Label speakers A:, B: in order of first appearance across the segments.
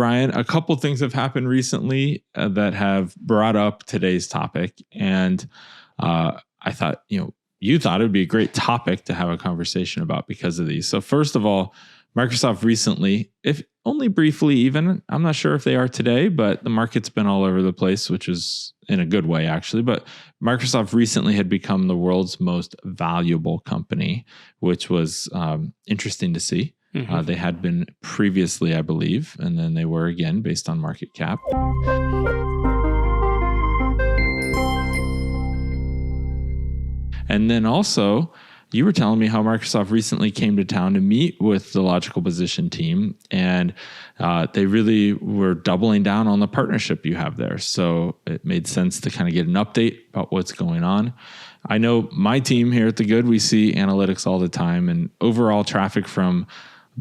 A: Ryan, a couple things have happened recently that have brought up today's topic. And I thought, you thought it would be a great topic to have a conversation about because of these. So first of all, Microsoft recently, if only briefly even, I'm not sure if they are today, but the market's been all over the place, which is in a good way, actually. But Microsoft recently had become the world's most valuable company, which was interesting to see. Mm-hmm. They had been previously, I believe, and then they were again based on market cap. And then also, you were telling me how Microsoft recently came to town to meet with the Logical Position team, and they really were doubling down on the partnership you have there. So it made sense to kind of get an update about what's going on. I know my team here at The Good, we see analytics all the time, and overall traffic from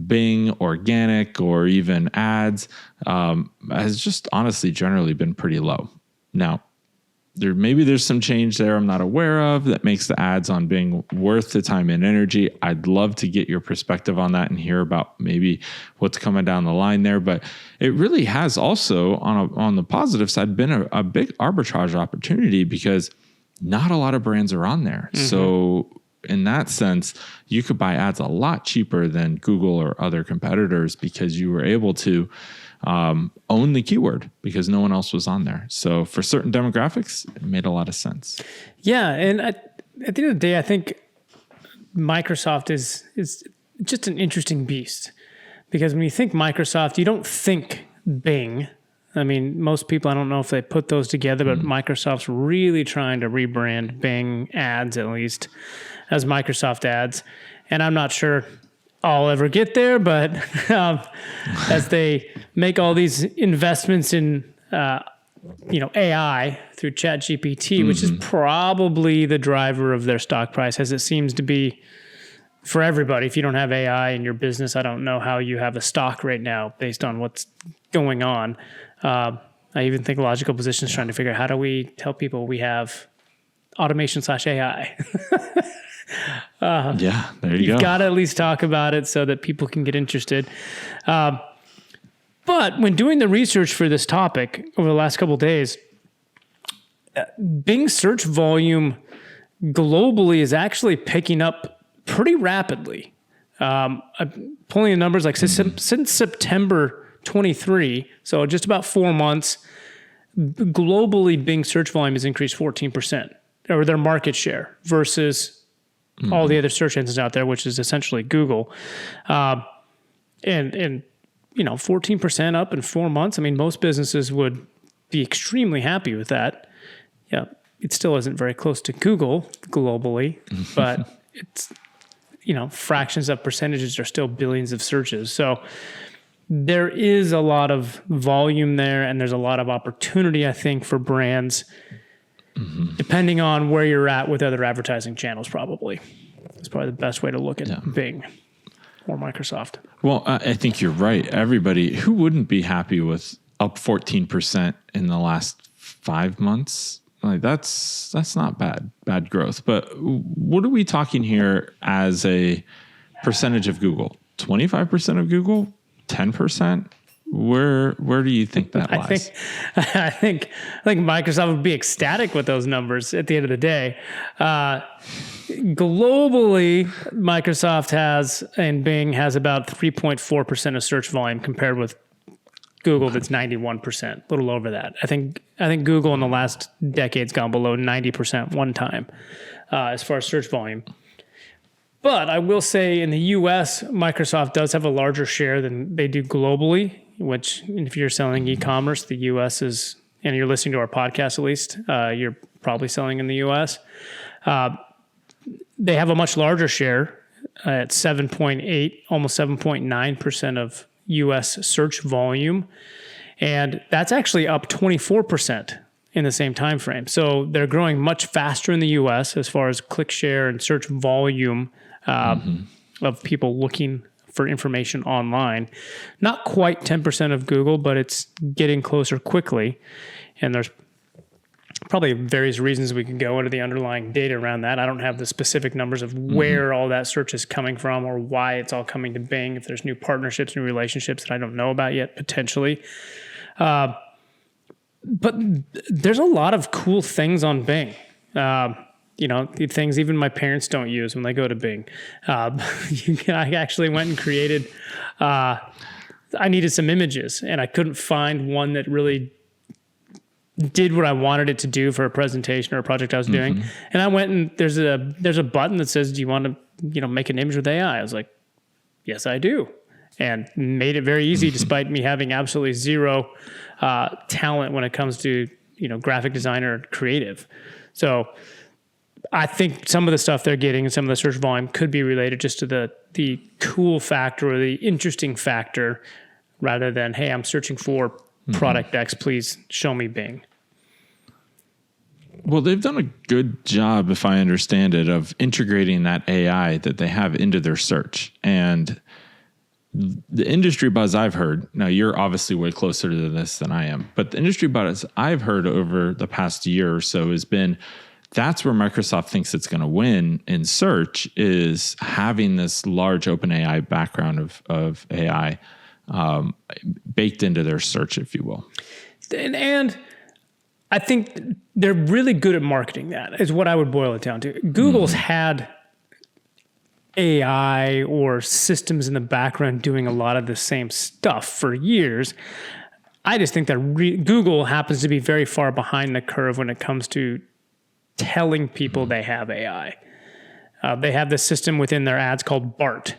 A: Bing, organic, or even ads has just honestly generally been pretty low. Now, there's some change there I'm not aware of that makes the ads on Bing worth the time and energy. I'd love to get your perspective on that and hear about maybe what's coming down the line there. But it really has also, on the positive side, been a big arbitrage opportunity because not a lot of brands are on there. Mm-hmm. So in that sense, you could buy ads a lot cheaper than Google or other competitors because you were able to own the keyword because no one else was on there. So for certain demographics, it made a lot of sense.
B: Yeah. And at the end of the day, I think Microsoft is just an interesting beast because when you think Microsoft, you don't think Bing. I mean, most people, I don't know if they put those together, but Microsoft's really trying to rebrand Bing ads, at least, as Microsoft ads. And I'm not sure I'll ever get there, but as they make all these investments in, AI through ChatGPT, which is probably the driver of their stock price, as it seems to be for everybody. If you don't have AI in your business, I don't know how you have a stock right now based on what's going on. I even think Logical Position is trying to figure out how do we tell people we have automation/AI.
A: There you go.
B: You've got to at least talk about it so that people can get interested. But when doing the research for this topic over the last couple of days, Bing search volume globally is actually picking up pretty rapidly. I'm pulling the numbers like since September 23, so just about 4 months, globally Bing search volume has increased 14%, or their market share versus all the other search engines out there, which is essentially Google. And 14% up in 4 months. I mean, most businesses would be extremely happy with that. Yeah, it still isn't very close to Google globally, but it's, fractions of percentages are still billions of searches. So there is a lot of volume there, and there's a lot of opportunity, I think, for brands, depending on where you're at with other advertising channels, probably. That's probably the best way to look at Bing or Microsoft. Well,
A: I think you're right. Everybody, who wouldn't be happy with up 14% in the last 5 months? Like that's not bad growth. But what are we talking here as a percentage of Google? 25% of Google? 10%? Where do you think that lies?
B: I think Microsoft would be ecstatic with those numbers at the end of the day. Globally, Microsoft has and Bing has about 3.4% of search volume compared with Google that's 91%, a little over that. I think Google in the last decade's gone below 90% one time as far as search volume. But I will say in the US, Microsoft does have a larger share than they do globally, which if you're selling e-commerce, the US is, and you're listening to our podcast at least, you're probably selling in the US. They have a much larger share at 7.8, almost 7.9% of US search volume. And that's actually up 24% in the same time frame. So they're growing much faster in the US as far as click share and search volume of people looking for information online. Not quite 10% of Google, but it's getting closer quickly. And there's probably various reasons we could go into the underlying data around that. I don't have the specific numbers of where all that search is coming from or why it's all coming to Bing. If there's new partnerships, new relationships that I don't know about yet, potentially. But there's a lot of cool things on Bing. The things even my parents don't use when they go to Bing. I actually went and created, I needed some images and I couldn't find one that really did what I wanted it to do for a presentation or a project I was doing. And I went and there's a button that says, do you want to, make an image with AI? I was like, yes, I do. And made it very easy despite me having absolutely zero talent when it comes to, graphic design or creative. So I think some of the stuff they're getting and some of the search volume could be related just to the cool factor or the interesting factor rather than, hey, I'm searching for product X, please show me Bing.
A: Well, they've done a good job, if I understand it, of integrating that AI that they have into their search. And the industry buzz I've heard, now you're obviously way closer to this than I am, but the industry buzz I've heard over the past year or so has been, that's where Microsoft thinks it's going to win in search, is having this large open AI background of AI baked into their search, if you will. And
B: I think they're really good at marketing that, is what I would boil it down to. Google's had AI or systems in the background doing a lot of the same stuff for years. I just think that Google happens to be very far behind the curve when it comes to telling people they have AI. They have this system within their ads called BART.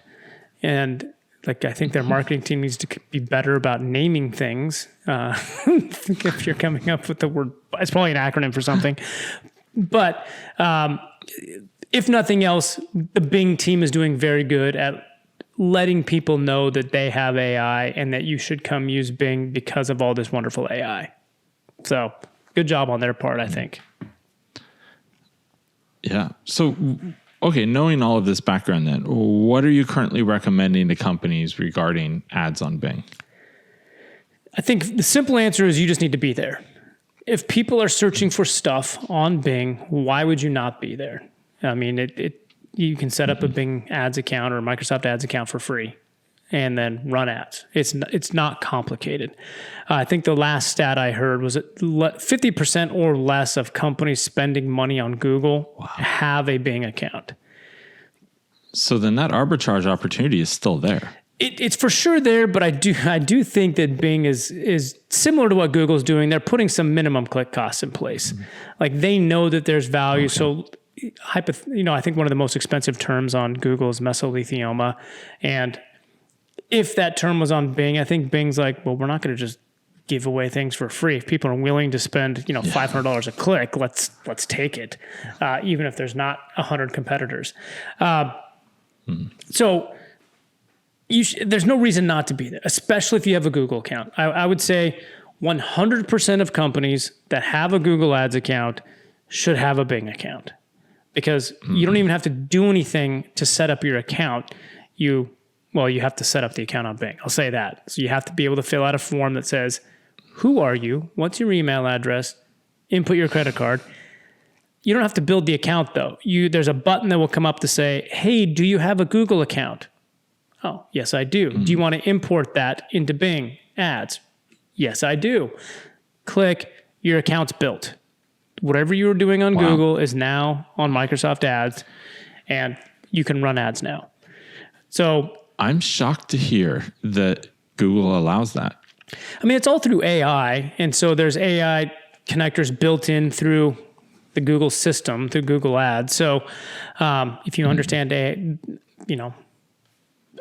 B: And I think their marketing team needs to be better about naming things. If you're coming up with the word, it's probably an acronym for something. But if nothing else, the Bing team is doing very good at letting people know that they have AI and that you should come use Bing because of all this wonderful AI. So good job on their part, I think.
A: Yeah. So, okay, knowing all of this background then, what are you currently recommending to companies regarding ads on Bing?
B: I think the simple answer is you just need to be there. If people are searching for stuff on Bing, why would you not be there? I mean, you can set up a Bing ads account or a Microsoft ads account for free and then run ads. It's not complicated. I think the last stat I heard was that 50% or less of companies spending money on Google have a Bing account.
A: So then that arbitrage opportunity is still there.
B: It's for sure there, but I do think that Bing is similar to what Google's doing. They're putting some minimum click costs in place. Like they know that there's value. Okay. So I think one of the most expensive terms on Google is mesothelioma. And if that term was on Bing, I think Bing's like, well, we're not going to just give away things for free. If people are willing to spend, $500 a click, let's take it, even if there's not 100 competitors. So there's no reason not to be there, especially if you have a Google account. I would say 100% of companies that have a Google Ads account should have a Bing account, because you don't even have to do anything to set up your account. You have to set up the account on Bing. I'll say that. So you have to be able to fill out a form that says, who are you? What's your email address? Input your credit card. You don't have to build the account though. There's a button that will come up to say, hey, do you have a Google account? Oh, yes, I do. Do you want to import that into Bing ads? Yes, I do. Click, your account's built. Whatever you were doing on Google is now on Microsoft Ads, and you can run ads now. So
A: I'm shocked to hear that Google allows that.
B: I mean, it's all through AI. And so there's AI connectors built in through the Google system, through Google Ads. So if you understand,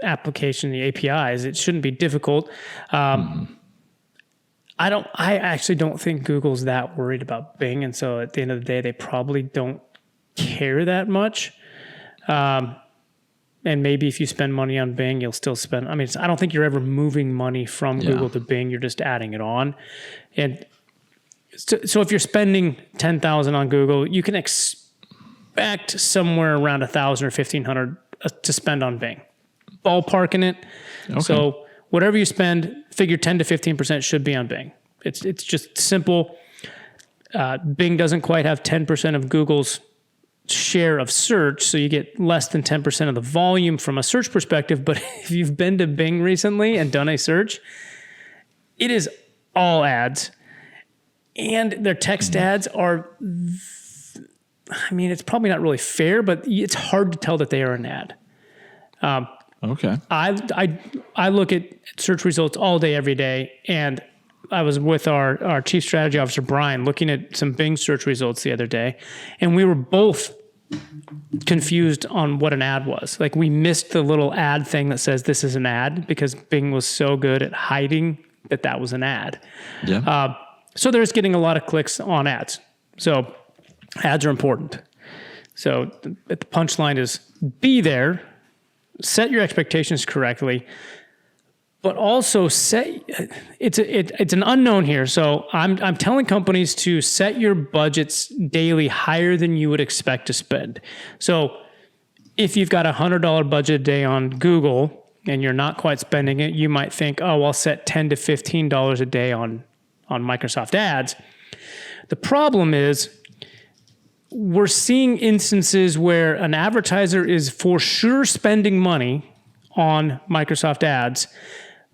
B: application, the APIs, it shouldn't be difficult. I actually don't think Google's that worried about Bing. And so at the end of the day, they probably don't care that much. And maybe if you spend money on Bing, you'll still spend. I mean, I don't think you're ever moving money from Google to Bing. You're just adding it on. And so if you're spending $10,000 on Google, you can expect somewhere around $1,000 or $1,500 to spend on Bing. Ballparking it. Okay. So whatever you spend, figure 10 to 15% should be on Bing. It's just simple. Bing doesn't quite have 10% of Google's share of search, so you get less than 10% of the volume from a search perspective. But if you've been to Bing recently and done a search, it is all ads. And their text ads are, I mean, it's probably not really fair, but it's hard to tell that they are an ad.
A: Okay.
B: I look at search results all day, every day, and I was with our chief strategy officer, Brian, looking at some Bing search results the other day, and we were both confused on what an ad was. Like, we missed the little ad thing that says this is an ad because Bing was so good at hiding that was an ad.
A: Yeah.
B: So there's getting a lot of clicks on ads. So ads are important. So the punchline is be there, set your expectations correctly, but also it's an unknown here. So I'm telling companies to set your budgets daily higher than you would expect to spend. So if you've got $100 budget a day on Google and you're not quite spending it, you might think, oh, I'll set $10 to $15 a day on Microsoft Ads. The problem is we're seeing instances where an advertiser is for sure spending money on Microsoft Ads,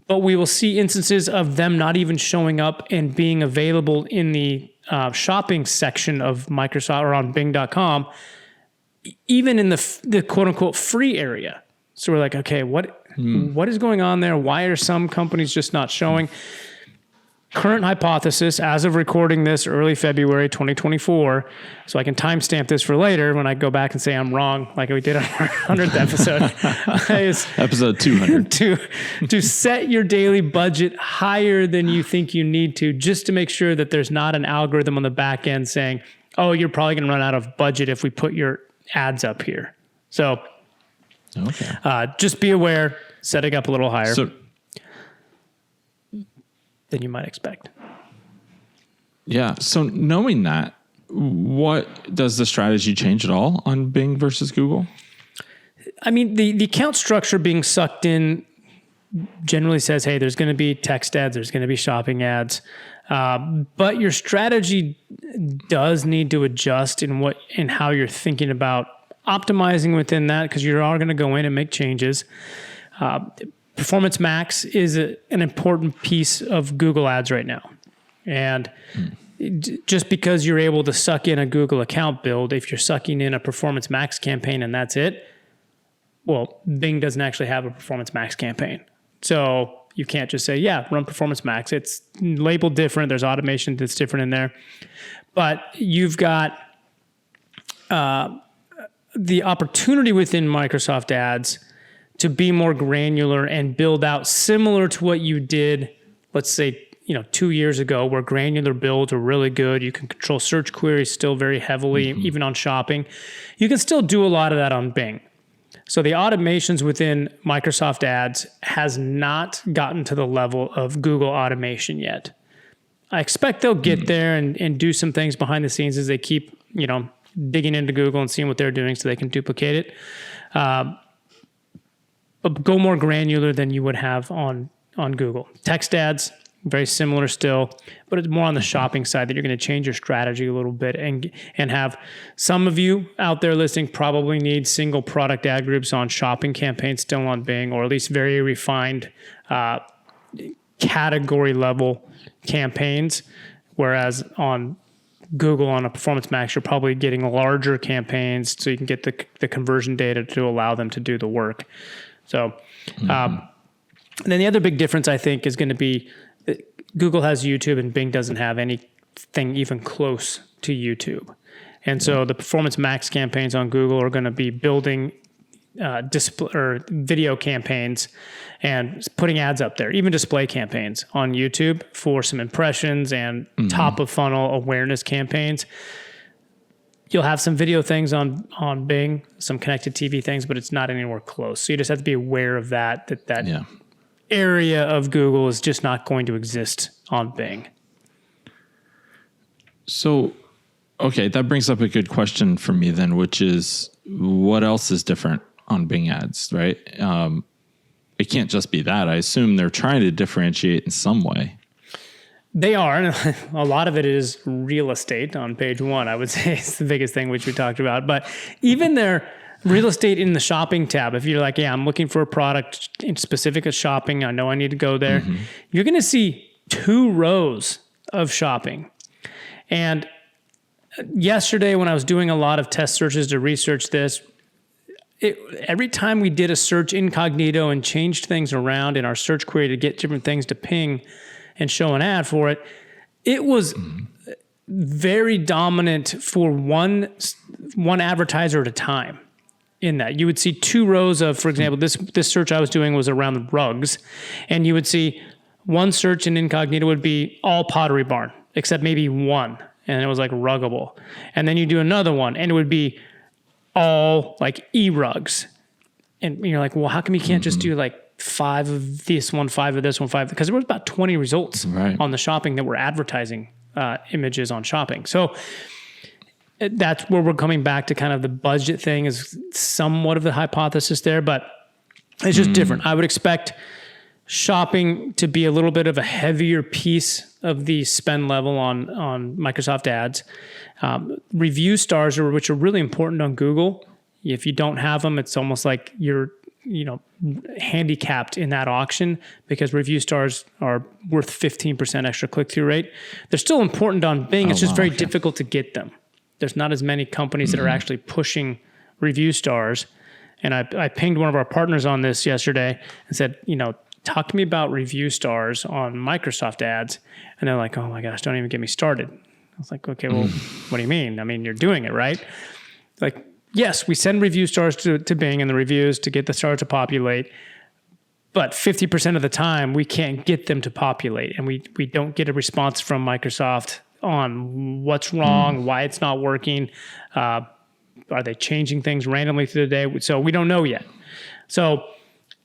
B: but we will see instances of them not even showing up and being available in the shopping section of Microsoft or on Bing.com, even in the quote unquote free area. So we're like, okay, what is going on there? Why are some companies just not showing? Current hypothesis, as of recording this early February 2024, so I can timestamp this for later when I go back and say I'm wrong, like we did on our 100th episode, is
A: episode 200.
B: to set your daily budget higher than you think you need to, just to make sure that there's not an algorithm on the back end saying, oh, you're probably going to run out of budget if we put your ads up here. So just be aware, setting up a little higher than you might expect.
A: Yeah. So knowing that, what does the strategy change at all on Bing versus Google?
B: I mean, the account structure being sucked in generally says, hey, there's going to be text ads, there's going to be shopping ads. But your strategy does need to adjust in how you're thinking about optimizing within that, because you are going to go in and make changes. Performance Max is an important piece of Google Ads right now. And just because you're able to suck in a Google account build, if you're sucking in a Performance Max campaign and that's it, well, Bing doesn't actually have a Performance Max campaign. So you can't just say, yeah, run Performance Max. It's labeled different. There's automation that's different in there. But you've got the opportunity within Microsoft Ads to be more granular and build out similar to what you did, let's say, 2 years ago, where granular builds are really good. You can control search queries still very heavily, even on shopping. You can still do a lot of that on Bing. So the automations within Microsoft Ads has not gotten to the level of Google automation yet. I expect they'll get there and do some things behind the scenes as they keep, digging into Google and seeing what they're doing so they can duplicate it. But go more granular than you would have on Google. Text ads, very similar still, but it's more on the shopping side that you're going to change your strategy a little bit and have some of you out there listening probably need single product ad groups on shopping campaigns still on Bing, or at least very refined category level campaigns. Whereas on Google, on a Performance Max, you're probably getting larger campaigns so you can get the conversion data to allow them to do the work. So, and then the other big difference I think is going to be that Google has YouTube and Bing doesn't have anything even close to YouTube. And so the Performance Max campaigns on Google are going to be building display or video campaigns and putting ads up there, even display campaigns on YouTube for some impressions and top of funnel awareness campaigns. You'll have some video things on Bing, some connected TV things, but it's not anywhere close. So you just have to be aware of that area of Google is just not going to exist on Bing. So, okay, that brings up a good question for me then, which is what else is different on Bing ads, right? It can't just be that. I assume they're trying to differentiate in some way. They are. And a lot of it is real estate on page 1, I would say. It's the biggest thing which we talked about. But even their real estate in the shopping tab, if you're like, yeah, I'm looking for a product in specific as shopping, I know I need to go there, you're going to see 2 rows of shopping. And yesterday when I was doing a lot of test searches to research this, every time we did a search incognito and changed things around in our search query to get different things to ping and show an ad for it, it was very dominant for one advertiser at a time. In that, you would see 2 rows of, for example, this search I was doing was around rugs, and you would see one search in incognito would be all Pottery Barn, except maybe one, and it was like ruggable. And then you do another one, and it would be all like e-rugs. And you're like, well, how come you can't just do like 5 of this one, 5 of this one, 5? Because there was about 20 results on the shopping that were advertising images on shopping. So that's where we're coming back to kind of the budget thing is somewhat of the hypothesis there, but it's just different. I would expect shopping to be a little bit of a heavier piece of the spend level on Microsoft ads. Review stars, which are really important on Google. If you don't have them, it's almost like you're handicapped in that auction because review stars are worth 15% extra click-through rate. They're still important on Bing. It's just very difficult to get them. There's not as many companies that are actually pushing review stars. And I pinged one of our partners on this yesterday and said, talk to me about review stars on Microsoft ads. And they're like, oh my gosh, don't even get me started. I was like, okay, well, what do you mean? I mean, you're doing it, right? Like, yes, we send review stars to Bing and the reviews to get the stars to populate. But 50% of the time, we can't get them to populate. And we don't get a response from Microsoft on what's wrong, why it's not working. Are they changing things randomly through the day? So we don't know yet. So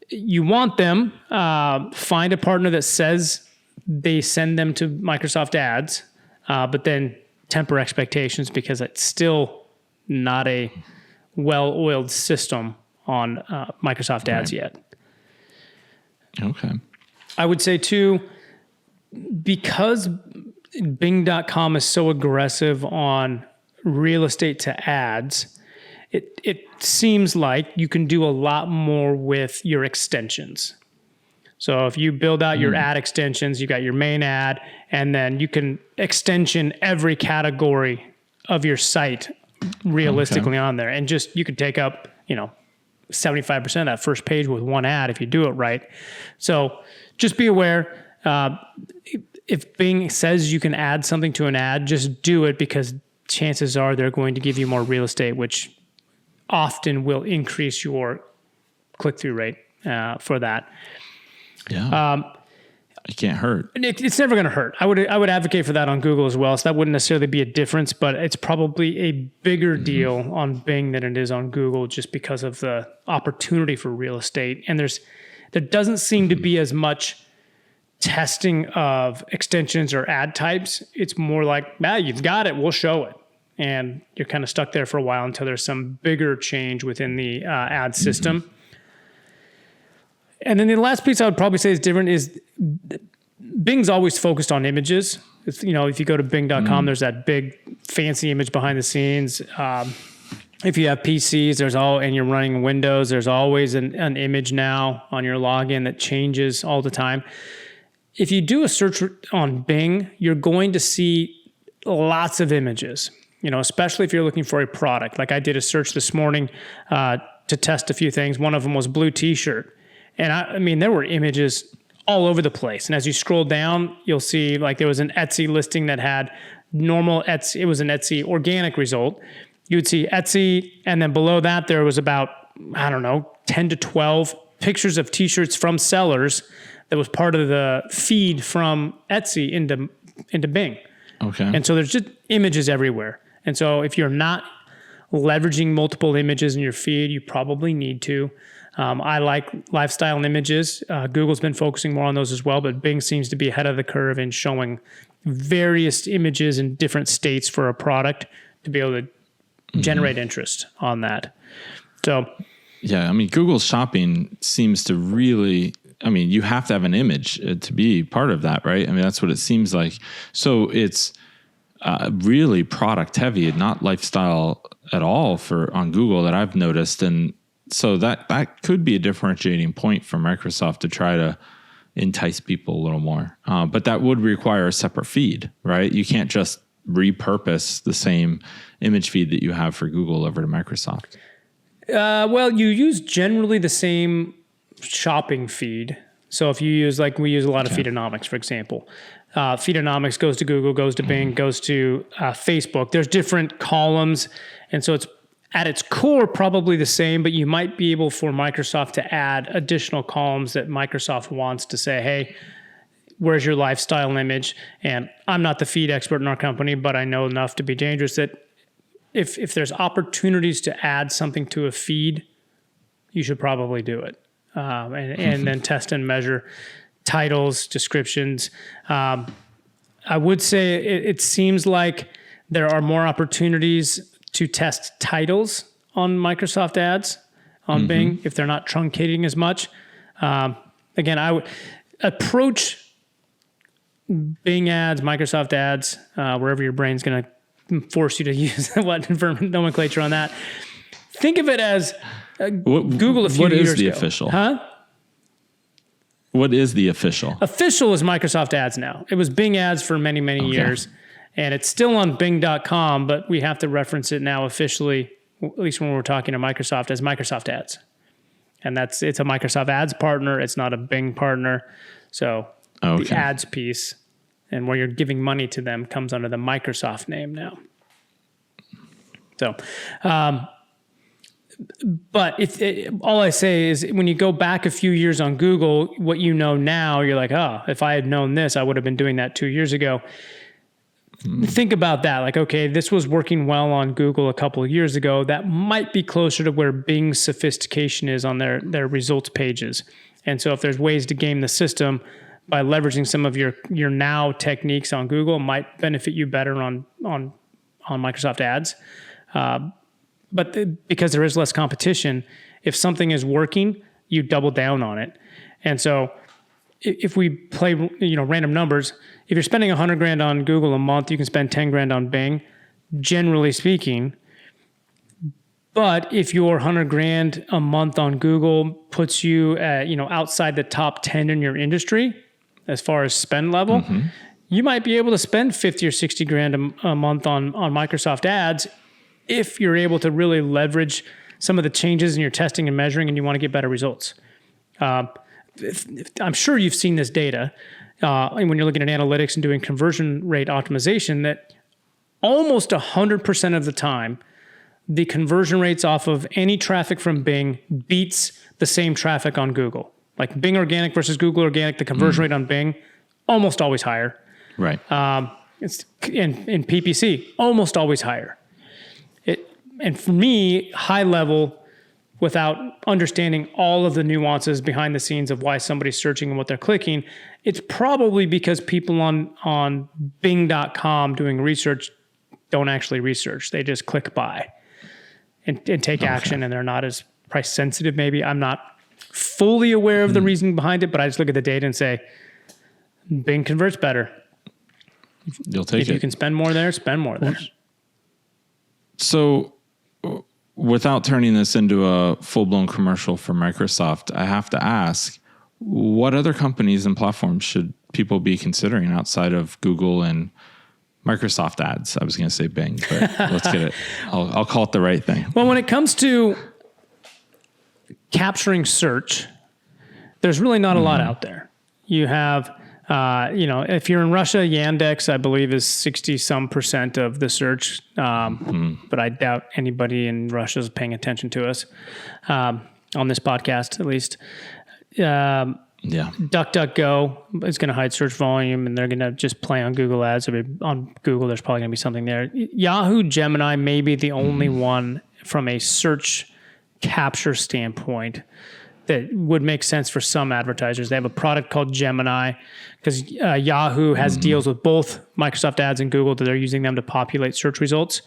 B: you want them, find a partner that says they send them to Microsoft ads, but then temper expectations because it's still not a well-oiled system on Microsoft ads yet.
A: Okay.
B: I would say too, because Bing.com is so aggressive on real estate to ads, it seems like you can do a lot more with your extensions. So if you build out your ad extensions, you got your main ad, and then you can extension every category of your site realistically on there. And just, you could take up, 75% of that first page with one ad if you do it right. So just be aware, if Bing says you can add something to an ad, just do it because chances are they're going to give you more real estate, which often will increase your click-through rate for that.
A: Yeah. It can't hurt.
B: It's never going to hurt. I would advocate for that on Google as well. So that wouldn't necessarily be a difference, but it's probably a bigger deal on Bing than it is on Google just because of the opportunity for real estate. And there doesn't seem to be as much testing of extensions or ad types. It's more like, you've got it, we'll show it. And you're kind of stuck there for a while until there's some bigger change within the ad system. And then the last piece I would probably say is different is Bing's always focused on images. It's, if you go to Bing.com, there's that big fancy image behind the scenes. If you have PCs, and you're running Windows, there's always an image now on your login that changes all the time. If you do a search on Bing, you're going to see lots of images, especially if you're looking for a product. Like I did a search this morning to test a few things. One of them was blue t-shirt. And I mean, there were images all over the place. And as you scroll down, you'll see like there was an Etsy listing that had normal Etsy. It was an Etsy organic result. You would see Etsy. And then below that, there was about, 10 to 12 pictures of t-shirts from sellers that was part of the feed from Etsy into Bing. Okay. And so there's just images everywhere. And so if you're not leveraging multiple images in your feed, you probably need to. I like lifestyle and images. Google's been focusing more on those as well, but Bing seems to be ahead of the curve in showing various images in different states for a product to be able to generate interest on that. So,
A: yeah, I mean, Google Shopping seems to really I mean, you have to have an image to be part of that, right? I mean, that's what it seems like. So it's really product heavy, not lifestyle at all on Google that I've noticed. And so that could be a differentiating point for Microsoft to try to entice people a little more. But that would require a separate feed, right? You can't just repurpose the same image feed that you have for Google over to Microsoft.
B: Well, you use generally the same shopping feed. So if you use, like we use a lot of Feedonomics, for example. Feedonomics goes to Google, goes to Bing, goes to Facebook. There's different columns. And so it's at its core probably the same, but you might be able for Microsoft to add additional columns that Microsoft wants to say, hey, where's your lifestyle image? And I'm not the feed expert in our company, but I know enough to be dangerous that if there's opportunities to add something to a feed, you should probably do it. And then test and measure titles, descriptions. I would say it seems like there are more opportunities to test titles on Microsoft ads on Bing if they're not truncating as much. Again, I would approach Bing ads, Microsoft ads, wherever your brain's going to force you to use what nomenclature on that. Think of it as Google a few years ago. What is the official? Huh?
A: What is the official?
B: Official is Microsoft ads now. It was Bing ads for many, many years. And it's still on Bing.com, but we have to reference it now officially, at least when we're talking to Microsoft, as Microsoft ads. And it's a Microsoft ads partner. It's not a Bing partner. So the ads piece and where you're giving money to them comes under the Microsoft name now. So, but all I say is when you go back a few years on Google, what you know now, you're like, oh, if I had known this, I would have been doing that 2 years ago. Think about that. Like, okay, this was working well on Google a couple of years ago. That might be closer to where Bing's sophistication is on their results pages. And so if there's ways to game the system by leveraging some of your now techniques on Google, might benefit you better on Microsoft ads. But because there is less competition, if something is working, you double down on it. And so if we play, random numbers, if you're spending $100,000 on Google a month, you can spend $10,000 on Bing, generally speaking. But if your $100,000 a month on Google puts you at, outside the top 10 in your industry, as far as spend level, you might be able to spend $50,000 or $60,000 a month on Microsoft ads if you're able to really leverage some of the changes in your testing and measuring and you want to get better results. I'm sure you've seen this data when you're looking at analytics and doing conversion rate optimization that almost 100% of the time, the conversion rates off of any traffic from Bing beats the same traffic on Google. Like Bing organic versus Google organic, the conversion rate on Bing, almost always higher.
A: Right.
B: It's in PPC, almost always higher. And for me, high level, without understanding all of the nuances behind the scenes of why somebody's searching and what they're clicking, it's probably because people on Bing.com doing research don't actually research. They just click buy and take action, and they're not as price sensitive maybe. I'm not fully aware of the reasoning behind it, but I just look at the data and say, Bing converts better.
A: You'll take it.
B: If you can spend more there, spend more there.
A: So without turning this into a full-blown commercial for Microsoft, I have to ask, what other companies and platforms should people be considering outside of Google and Microsoft ads? I was going to say Bing, but let's get it. I'll call it the right thing.
B: Well, when it comes to capturing search, there's really not a lot out there. You have, if you're in Russia, Yandex, I believe, is 60-some% of the search. But I doubt anybody in Russia is paying attention to us on this podcast, at least. DuckDuckGo is going to hide search volume, and they're going to just play on Google ads. I mean, on Google, there's probably going to be something there. Yahoo, Gemini may be the only one from a search capture standpoint that would make sense for some advertisers. They have a product called Gemini because Yahoo has deals with both Microsoft ads and Google that they're using them to populate search results,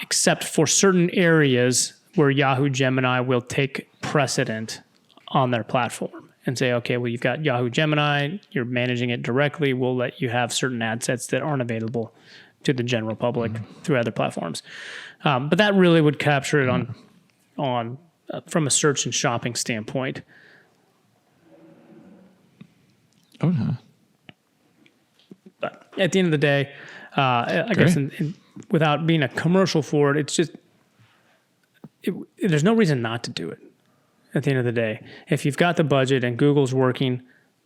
B: except for certain areas where Yahoo Gemini will take precedent on their platform. and say, okay, well, you've got Yahoo Gemini, you're managing it directly. We'll let you have certain ad sets that aren't available to the general public through other platforms. But that really would capture it on from a search and shopping standpoint.
A: Okay.
B: But at the end of the day, I guess without being a commercial for it, it's just, there's no reason not to do it. At the end of the day, if you've got the budget and Google's working,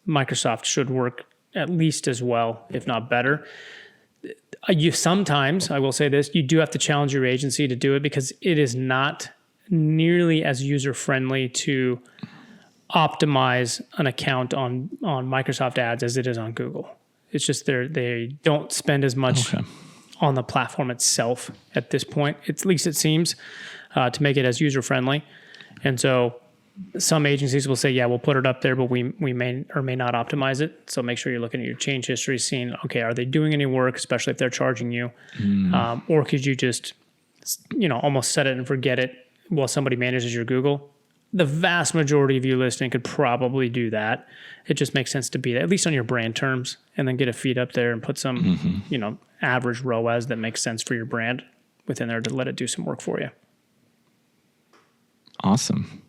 B: Microsoft should work at least as well, if not better. You sometimes, I will say this, you do have to challenge your agency to do it because it is not nearly as user-friendly to optimize an account on Microsoft ads as it is on Google. It's just they don't spend as much on the platform itself at this point. At least it seems to make it as user-friendly. And so some agencies will say, yeah, we'll put it up there, but we may or may not optimize it. So make sure you're looking at your change history, seeing, okay, are they doing any work, especially if they're charging you? Or could you just, almost set it and forget it while somebody manages your Google? The vast majority of you listening could probably do that. It just makes sense to be at least on your brand terms, and then get a feed up there and put some, average ROAS that makes sense for your brand within there to let it do some work for you.
A: Awesome.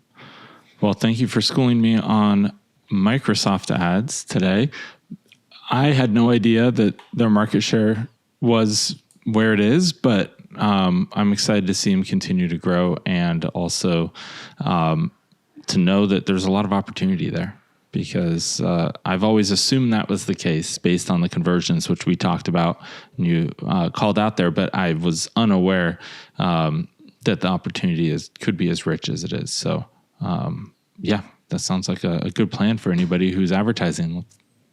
A: Well, thank you for schooling me on Microsoft ads today. I had no idea that their market share was where it is, but I'm excited to see them continue to grow, and also to know that there's a lot of opportunity there, because I've always assumed that was the case based on the conversions, which we talked about and you called out there, but I was unaware that the opportunity could be as rich as it is. So that sounds like a good plan for anybody who's advertising.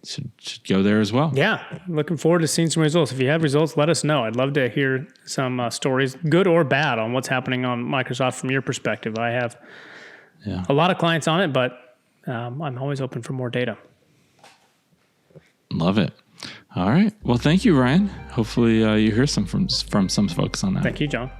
A: Should go there as well. Yeah.
B: Looking forward to seeing some results. If you have results, let us know. I'd love to hear some stories, good or bad, on what's happening on Microsoft from your perspective. I have a lot of clients on it, but I'm always open for more data.
A: Love it. All right. Well, thank you, Ryan. Hopefully you hear some from some folks on that.
B: Thank you, John.